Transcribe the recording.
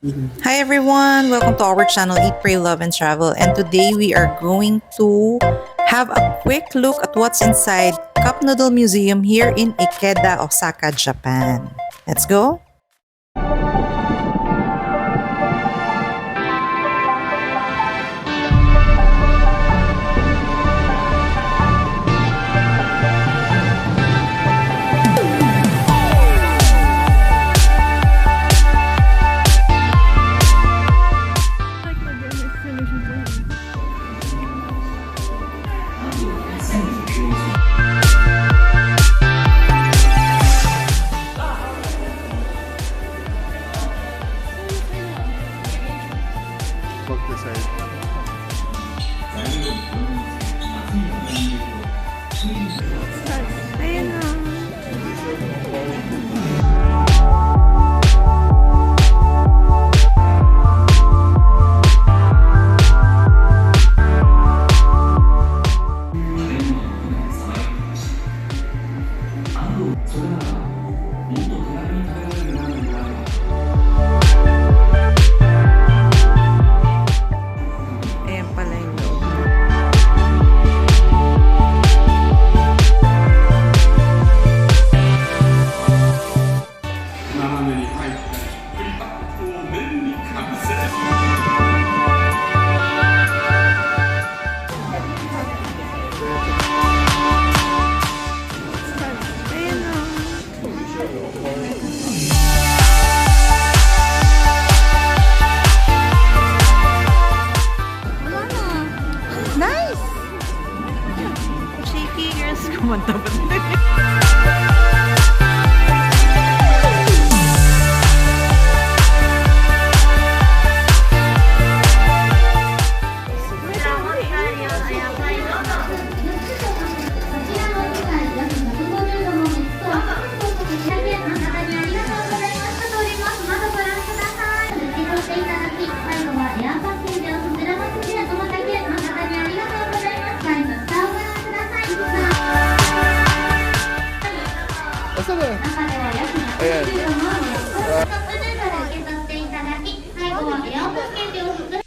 Hi everyone! Welcome to our channel Eat, Pray, Love, and Travel, and today we are going to have a quick look at what's inside Cup Noodle Museum here in Ikeda, Osaka, Japan. Let's go! Look this side. Ayan na. Ayan pala yung loob. Ayan na. Nice! Shaky girls. Kumanta ba? Asa na? Ayan. カップヌードルを受け取っていただき、最後はエアポケットを